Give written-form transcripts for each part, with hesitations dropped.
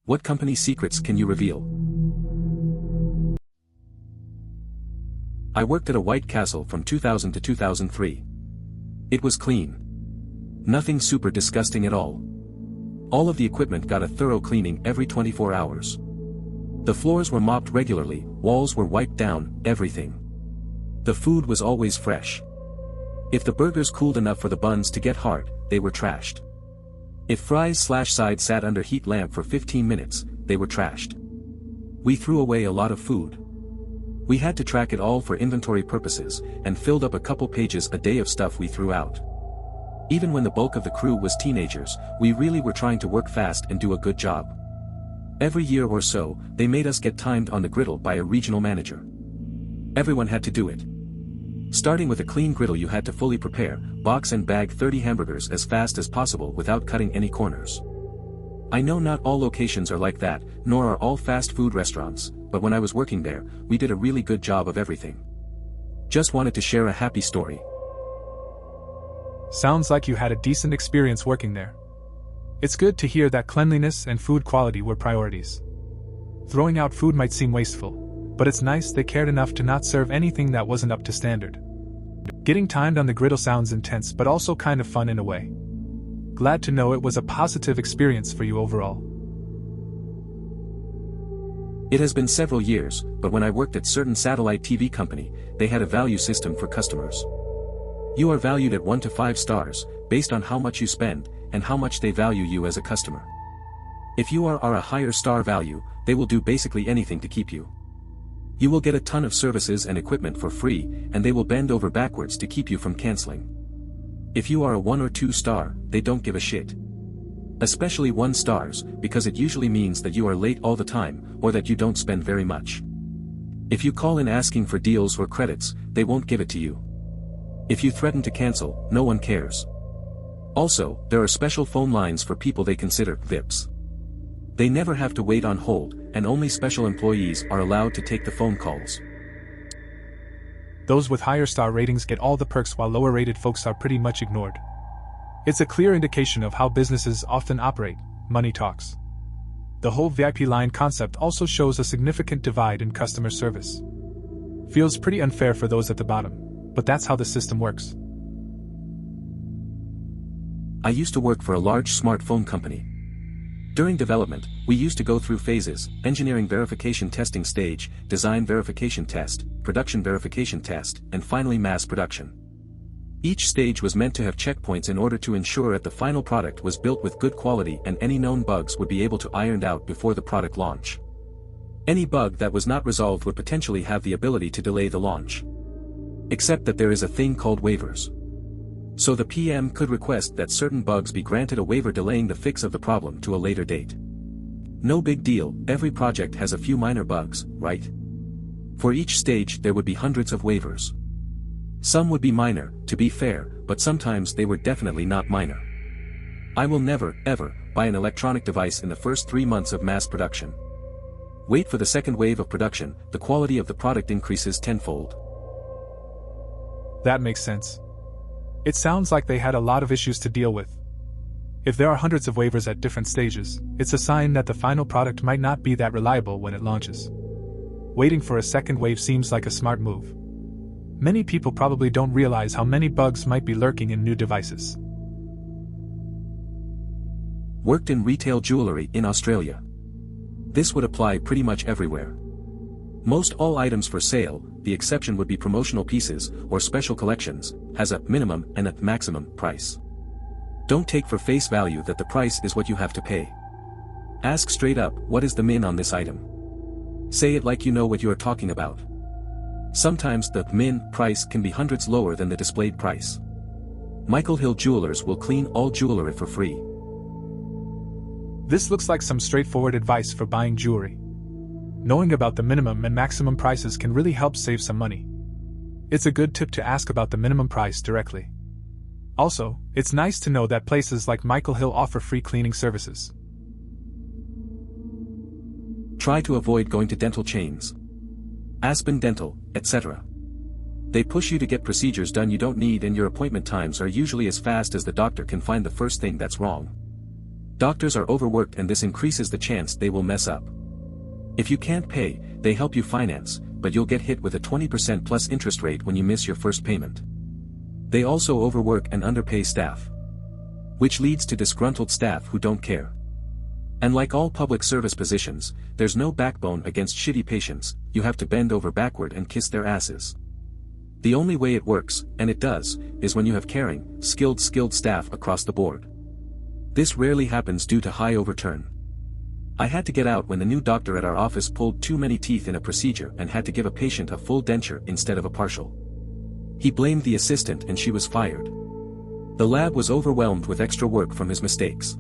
What company secrets can you reveal? I worked at a White Castle from 2000 to 2003. It was clean. Nothing super disgusting at all. All of the equipment got a thorough cleaning every 24 hours. The floors were mopped regularly, walls were wiped down, everything. The food was always fresh. If the burgers cooled enough for the buns to get hard, they were trashed. If fries/sides sat under heat lamp for 15 minutes, they were trashed. We threw away a lot of food. We had to track it all for inventory purposes, and filled up a couple pages a day of stuff we threw out. Even when the bulk of the crew was teenagers, we really were trying to work fast and do a good job. Every year or so, they made us get timed on the griddle by a regional manager. Everyone had to do it. Starting with a clean griddle, you had to fully prepare, box and bag 30 hamburgers as fast as possible without cutting any corners. I know not all locations are like that, nor are all fast food restaurants, but when I was working there, we did a really good job of everything. Just wanted to share a happy story. Sounds like you had a decent experience working there. It's good to hear that cleanliness and food quality were priorities. Throwing out food might seem wasteful, but it's nice they cared enough to not serve anything that wasn't up to standard. Getting timed on the griddle sounds intense but also kind of fun in a way. Glad to know it was a positive experience for you overall. It has been several years, but when I worked at certain satellite TV company, they had a value system for customers. You are valued at 1 to 5 stars, based on how much you spend, and how much they value you as a customer. If you are a higher star value, they will do basically anything to keep you. You will get a ton of services and equipment for free, and they will bend over backwards to keep you from canceling. If you are a 1 or 2 star, they don't give a shit. Especially 1 stars, because it usually means that you are late all the time, or that you don't spend very much. If you call in asking for deals or credits, they won't give it to you. If you threaten to cancel, no one cares. Also, there are special phone lines for people they consider VIPs. They never have to wait on hold, and only special employees are allowed to take the phone calls. Those with higher star ratings get all the perks while lower rated folks are pretty much ignored. It's a clear indication of how businesses often operate. Money talks. The whole VIP line concept also shows a significant divide in customer service. Feels pretty unfair for those at the bottom, but that's how the system works. I used to work for a large smartphone company. During development, we used to go through phases: engineering verification testing stage, design verification test, production verification test, and finally mass production. Each stage was meant to have checkpoints in order to ensure that the final product was built with good quality and any known bugs would be able to ironed out before the product launch. Any bug that was not resolved would potentially have the ability to delay the launch. Except that there is a thing called waivers. So the PM could request that certain bugs be granted a waiver delaying the fix of the problem to a later date. No big deal, every project has a few minor bugs, right? For each stage there would be hundreds of waivers. Some would be minor, to be fair, but sometimes they were definitely not minor. I will never, ever, buy an electronic device in the first 3 months of mass production. Wait for the second wave of production, the quality of the product increases tenfold. That makes sense. It sounds like they had a lot of issues to deal with. If there are hundreds of waivers at different stages, it's a sign that the final product might not be that reliable when it launches. Waiting for a second wave seems like a smart move. Many people probably don't realize how many bugs might be lurking in new devices. Worked in retail jewelry in Australia. This would apply pretty much everywhere. Most all items for sale, the exception would be promotional pieces or special collections, has a minimum and a maximum price. Don't take for face value that the price is what you have to pay. Ask straight up, what is the min on this item? Say it like you know what you are talking about. Sometimes the min price can be hundreds lower than the displayed price. Michael Hill Jewelers will clean all jewelry for free. This looks like some straightforward advice for buying jewelry. Knowing about the minimum and maximum prices can really help save some money. It's a good tip to ask about the minimum price directly. Also, it's nice to know that places like Michael Hill offer free cleaning services. Try to avoid going to dental chains. Aspen Dental, etc. They push you to get procedures done you don't need, and your appointment times are usually as fast as the doctor can find the first thing that's wrong. Doctors are overworked and this increases the chance they will mess up. If you can't pay, they help you finance, but you'll get hit with a 20% plus interest rate when you miss your first payment. They also overwork and underpay staff, which leads to disgruntled staff who don't care. And like all public service positions, there's no backbone against shitty patients, you have to bend over backward and kiss their asses. The only way it works, and it does, is when you have caring, skilled staff across the board. This rarely happens due to high overturn. I had to get out when the new doctor at our office pulled too many teeth in a procedure and had to give a patient a full denture instead of a partial. He blamed the assistant and she was fired. The lab was overwhelmed with extra work from his mistakes.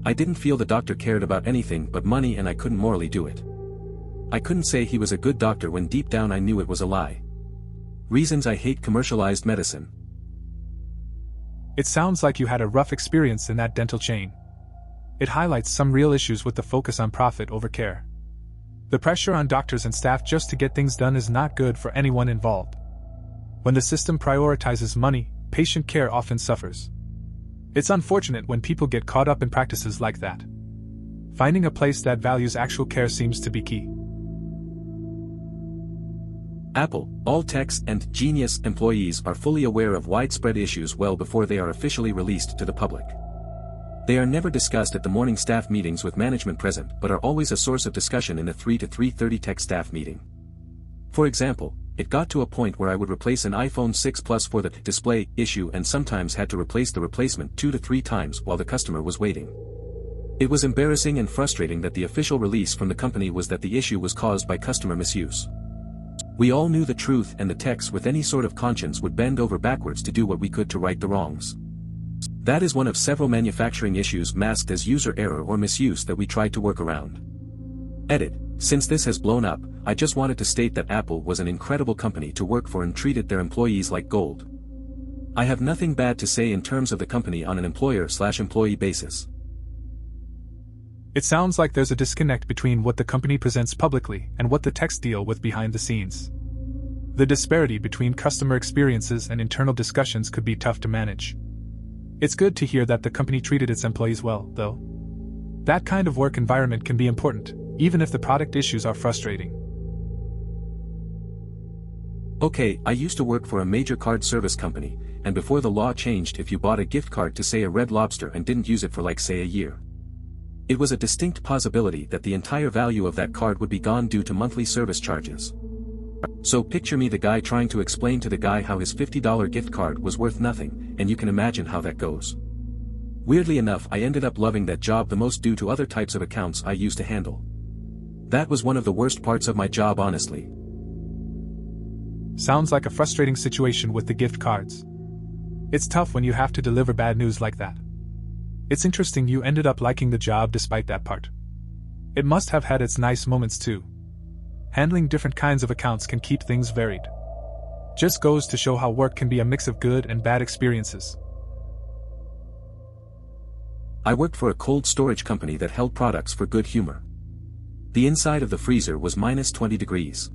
I didn't feel the doctor cared about anything but money and I couldn't morally do it. I couldn't say he was a good doctor when deep down I knew it was a lie. Reasons I hate commercialized medicine. It sounds like you had a rough experience in that dental chain. It highlights some real issues with the focus on profit over care. The pressure on doctors and staff just to get things done is not good for anyone involved. When the system prioritizes money, patient care often suffers. It's unfortunate when people get caught up in practices like that. Finding a place that values actual care seems to be key. Apple, all techs and genius employees are fully aware of widespread issues well before they are officially released to the public. They are never discussed at the morning staff meetings with management present but are always a source of discussion in the 3 to 3:30 tech staff meeting. For example, it got to a point where I would replace an iPhone 6 Plus for the display issue and sometimes had to replace the replacement 2 to 3 times while the customer was waiting. It was embarrassing and frustrating that the official release from the company was that the issue was caused by customer misuse. We all knew the truth and the techs with any sort of conscience would bend over backwards to do what we could to right the wrongs. That is one of several manufacturing issues masked as user error or misuse that we tried to work around. Edit. Since this has blown up, I just wanted to state that Apple was an incredible company to work for and treated their employees like gold. I have nothing bad to say in terms of the company on an employer/employee basis. It sounds like there's a disconnect between what the company presents publicly and what the techs deal with behind the scenes. The disparity between customer experiences and internal discussions could be tough to manage. It's good to hear that the company treated its employees well, though. That kind of work environment can be important, even if the product issues are frustrating. Okay, I used to work for a major card service company, and before the law changed, if you bought a gift card to say a Red Lobster and didn't use it for like say a year, it was a distinct possibility that the entire value of that card would be gone due to monthly service charges. So picture me the guy trying to explain to the guy how his $50 gift card was worth nothing, and you can imagine how that goes. Weirdly enough, I ended up loving that job the most due to other types of accounts I used to handle. That was one of the worst parts of my job, honestly. Sounds like a frustrating situation with the gift cards. It's tough when you have to deliver bad news like that. It's interesting you ended up liking the job despite that part. It must have had its nice moments too. Handling different kinds of accounts can keep things varied. Just goes to show how work can be a mix of good and bad experiences. I worked for a cold storage company that held products for Good Humor. The inside of the freezer was minus 20 degrees.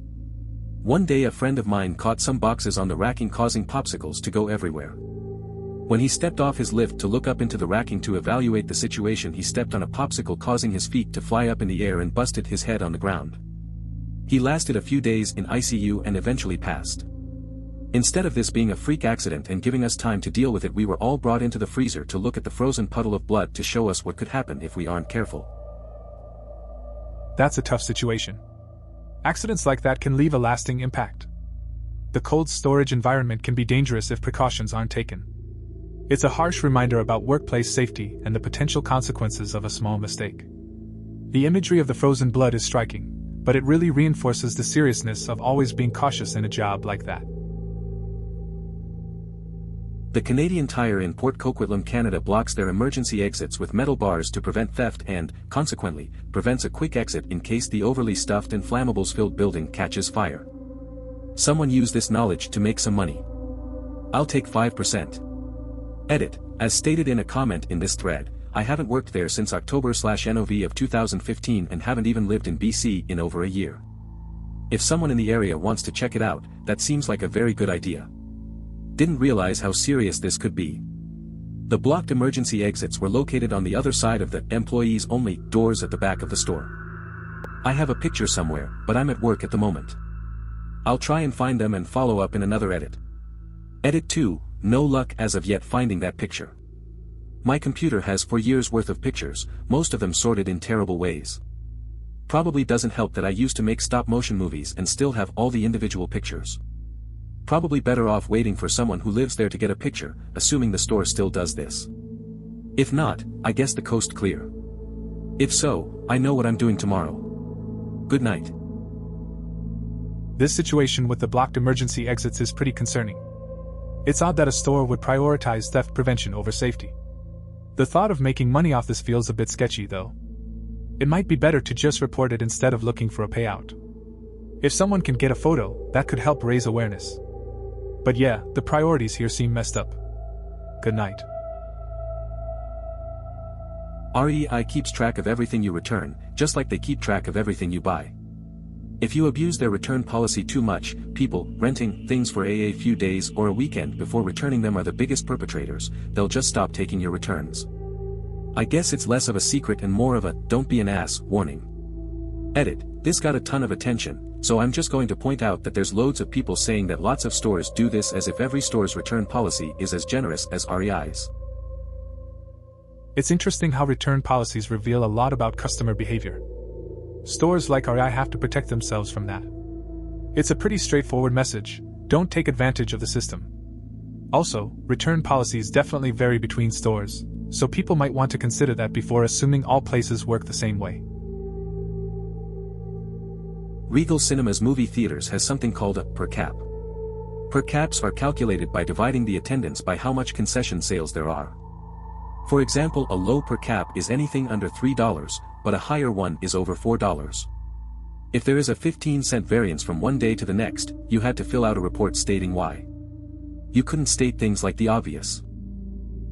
One day a friend of mine caught some boxes on the racking causing popsicles to go everywhere. When he stepped off his lift to look up into the racking to evaluate the situation, he stepped on a popsicle causing his feet to fly up in the air and busted his head on the ground. He lasted a few days in ICU and eventually passed. Instead of this being a freak accident and giving us time to deal with it, we were all brought into the freezer to look at the frozen puddle of blood to show us what could happen if we aren't careful. That's a tough situation. Accidents like that can leave a lasting impact. The cold storage environment can be dangerous if precautions aren't taken. It's a harsh reminder about workplace safety and the potential consequences of a small mistake. The imagery of the frozen blood is striking, but it really reinforces the seriousness of always being cautious in a job like that. The Canadian Tire in Port Coquitlam, Canada blocks their emergency exits with metal bars to prevent theft and, consequently, prevents a quick exit in case the overly stuffed and flammables-filled building catches fire. Someone use this knowledge to make some money. I'll take 5%. Edit. As stated in a comment in this thread, I haven't worked there since October/Nov of 2015 and haven't even lived in BC in over a year. If someone in the area wants to check it out, that seems like a very good idea. Didn't realize how serious this could be. The blocked emergency exits were located on the other side of the employees-only doors at the back of the store. I have a picture somewhere, but I'm at work at the moment. I'll try and find them and follow up in another edit. Edit 2, no luck as of yet finding that picture. My computer has 4 years worth of pictures, most of them sorted in terrible ways. Probably doesn't help that I used to make stop-motion movies and still have all the individual pictures. Probably better off waiting for someone who lives there to get a picture, assuming the store still does this. If not, I guess the coast clear. If so, I know what I'm doing tomorrow. Good night. This situation with the blocked emergency exits is pretty concerning. It's odd that a store would prioritize theft prevention over safety. The thought of making money off this feels a bit sketchy, though. It might be better to just report it instead of looking for a payout. If someone can get a photo, that could help raise awareness. But yeah, the priorities here seem messed up. Good night. REI keeps track of everything you return, just like they keep track of everything you buy. If you abuse their return policy too much, people renting things for a few days or a weekend before returning them are the biggest perpetrators. They'll just stop taking your returns. I guess it's less of a secret and more of a "don't be an ass" warning. Edit, this got a ton of attention, so I'm just going to point out that there's loads of people saying that lots of stores do this as if every store's return policy is as generous as REI's. It's interesting how return policies reveal a lot about customer behavior. Stores like REI have to protect themselves from that. It's a pretty straightforward message: don't take advantage of the system. Also, return policies definitely vary between stores, so people might want to consider that before assuming all places work the same way. Regal Cinemas movie theaters has something called a per cap. Per caps are calculated by dividing the attendance by how much concession sales there are. For example, a low per cap is anything under $3, but a higher one is over $4. If there is a 15-cent variance from one day to the next, you had to fill out a report stating why. You couldn't state things like the obvious.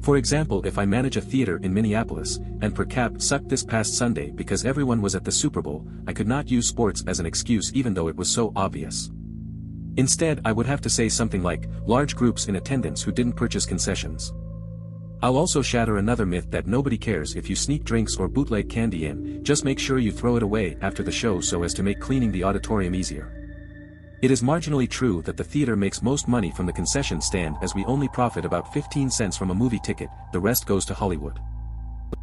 For example, if I manage a theater in Minneapolis, and per cap sucked this past Sunday because everyone was at the Super Bowl, I could not use sports as an excuse even though it was so obvious. Instead, I would have to say something like, large groups in attendance who didn't purchase concessions. I'll also shatter another myth that nobody cares if you sneak drinks or bootleg candy in, just make sure you throw it away after the show so as to make cleaning the auditorium easier. It is marginally true that the theater makes most money from the concession stand as we only profit about 15 cents from a movie ticket, the rest goes to Hollywood.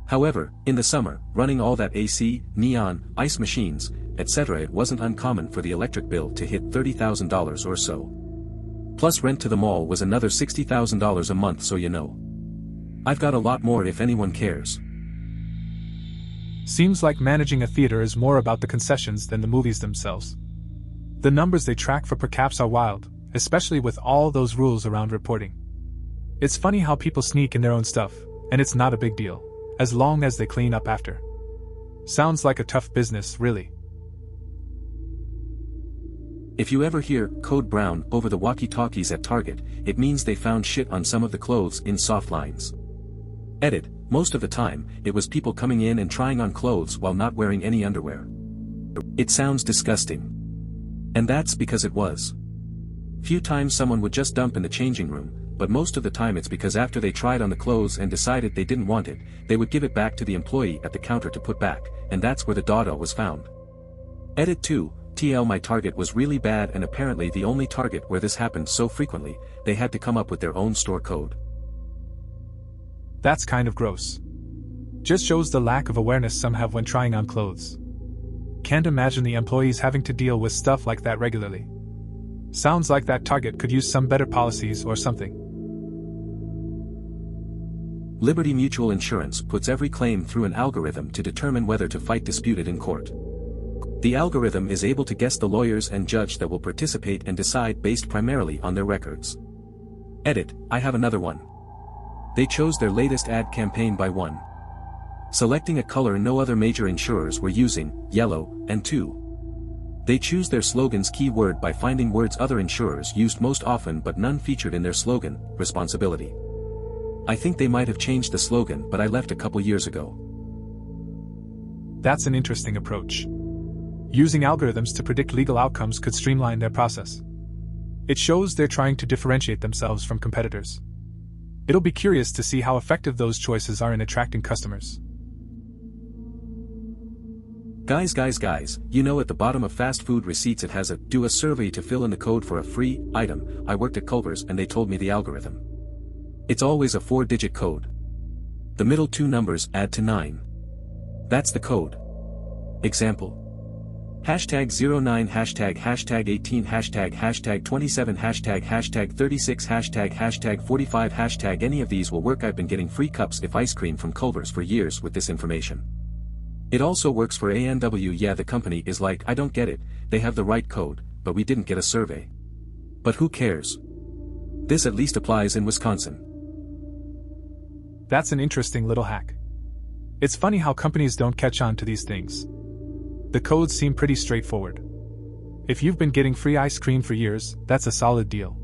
However, in the summer, running all that AC, neon, ice machines, etc., it wasn't uncommon for the electric bill to hit $30,000 or so. Plus rent to the mall was another $60,000 a month, so you know. I've got a lot more if anyone cares. Seems like managing a theater is more about the concessions than the movies themselves. The numbers they track for per caps are wild, especially with all those rules around reporting. It's funny how people sneak in their own stuff, and it's not a big deal, as long as they clean up after. Sounds like a tough business, really. If you ever hear "Code Brown" over the walkie-talkies at Target, it means they found shit on some of the clothes in soft lines. Edit, most of the time, it was people coming in and trying on clothes while not wearing any underwear. It sounds disgusting. And that's because it was. Few times someone would just dump in the changing room, but most of the time it's because after they tried on the clothes and decided they didn't want it, they would give it back to the employee at the counter to put back, and that's where the dawdle was found. Edit 2, TL my Target was really bad and apparently the only Target where this happened so frequently, they had to come up with their own store code. That's kind of gross. Just shows the lack of awareness some have when trying on clothes. Can't imagine the employees having to deal with stuff like that regularly. Sounds like that Target could use some better policies or something. Liberty Mutual Insurance puts every claim through an algorithm to determine whether to fight disputed in court. The algorithm is able to guess the lawyers and judge that will participate and decide based primarily on their records. Edit, I have another one. They chose their latest ad campaign by 1. Selecting a color no other major insurers were using, yellow, and 2. They choose their slogan's keyword by finding words other insurers used most often but none featured in their slogan, responsibility. I think they might have changed the slogan, but I left a couple years ago. That's an interesting approach. Using algorithms to predict legal outcomes could streamline their process. It shows they're trying to differentiate themselves from competitors. It'll be curious to see how effective those choices are in attracting customers. Guys, you know at the bottom of fast food receipts it has a "do a survey to fill in the code for a free item." I worked at Culver's and they told me the algorithm. It's always a 4-digit code. The middle 2 numbers add to 9. That's the code. Example. #09 #18 #27 #36 #45 any of these will work. I've been getting free cups of ice cream from Culver's for years with this information. It also works for A&W. Yeah, the company is like, I don't get it, they have the right code, but we didn't get a survey. But who cares? This at least applies in Wisconsin. That's an interesting little hack. It's funny how companies don't catch on to these things. The codes seem pretty straightforward. If you've been getting free ice cream for years, that's a solid deal.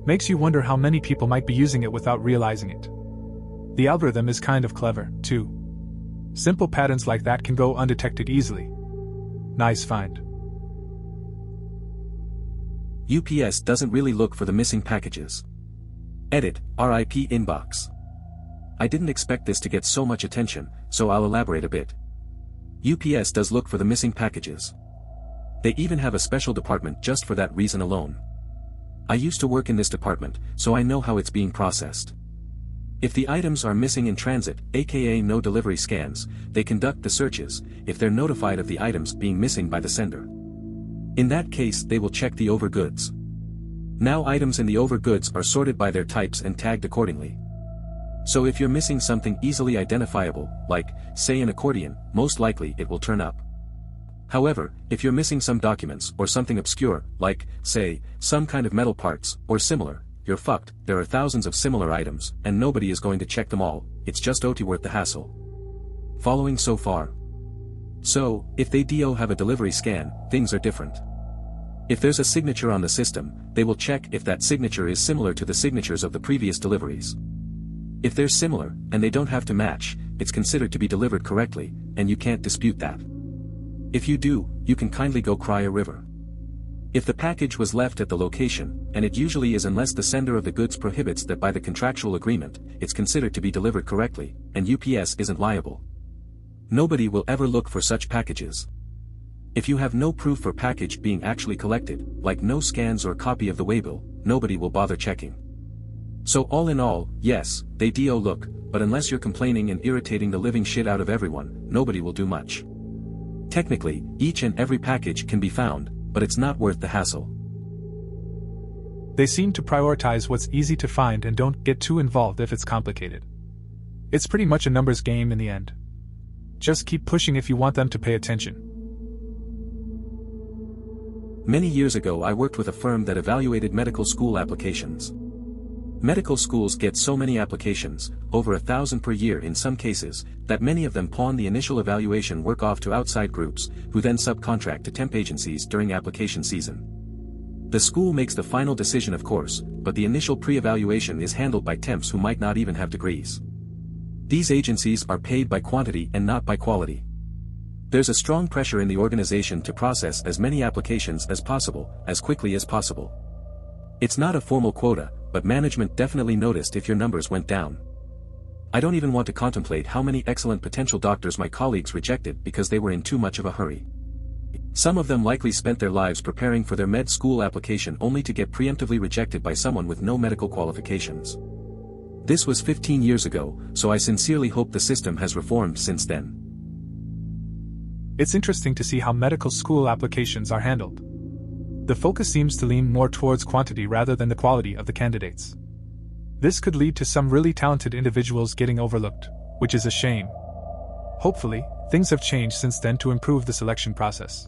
Makes you wonder how many people might be using it without realizing it. The algorithm is kind of clever, too. Simple patterns like that can go undetected easily. Nice find. UPS doesn't really look for the missing packages. Edit, RIP inbox. I didn't expect this to get so much attention, so I'll elaborate a bit. UPS does look for the missing packages. They even have a special department just for that reason alone. I used to work in this department, so I know how it's being processed. If the items are missing in transit, aka no delivery scans, they conduct the searches, if they're notified of the items being missing by the sender. In that case they will check the over goods. Now items in the over goods are sorted by their types and tagged accordingly. So if you're missing something easily identifiable, like, say an accordion, most likely it will turn up. However, if you're missing some documents or something obscure, like, say, some kind of metal parts, or similar, you're fucked. There are thousands of similar items, and nobody is going to check them all. It's just OT worth the hassle. Following so far? So, if they do have a delivery scan, things are different. If there's a signature on the system, they will check if that signature is similar to the signatures of the previous deliveries. If they're similar, and they don't have to match, it's considered to be delivered correctly, and you can't dispute that. If you do, you can kindly go cry a river. If the package was left at the location, and it usually is unless the sender of the goods prohibits that by the contractual agreement, it's considered to be delivered correctly, and UPS isn't liable. Nobody will ever look for such packages. If you have no proof for package being actually collected, like no scans or copy of the waybill, nobody will bother checking. So all in all, yes, they do look, but unless you're complaining and irritating the living shit out of everyone, nobody will do much. Technically, each and every package can be found, but it's not worth the hassle. They seem to prioritize what's easy to find and don't get too involved if it's complicated. It's pretty much a numbers game in the end. Just keep pushing if you want them to pay attention. Many years ago I worked with a firm that evaluated medical school applications. Medical schools get so many applications, over 1,000 per year in some cases, that many of them pawn the initial evaluation work off to outside groups, who then subcontract to temp agencies during application season. The school makes the final decision of course, but the initial pre-evaluation is handled by temps who might not even have degrees. These agencies are paid by quantity and not by quality. There's a strong pressure in the organization to process as many applications as possible, as quickly as possible. It's not a formal quota, but management definitely noticed if your numbers went down. I don't even want to contemplate how many excellent potential doctors my colleagues rejected because they were in too much of a hurry. Some of them likely spent their lives preparing for their med school application only to get preemptively rejected by someone with no medical qualifications. This was 15 years ago, so I sincerely hope the system has reformed since then. It's interesting to see how medical school applications are handled. The focus seems to lean more towards quantity rather than the quality of the candidates. This could lead to some really talented individuals getting overlooked, which is a shame. Hopefully, things have changed since then to improve the selection process.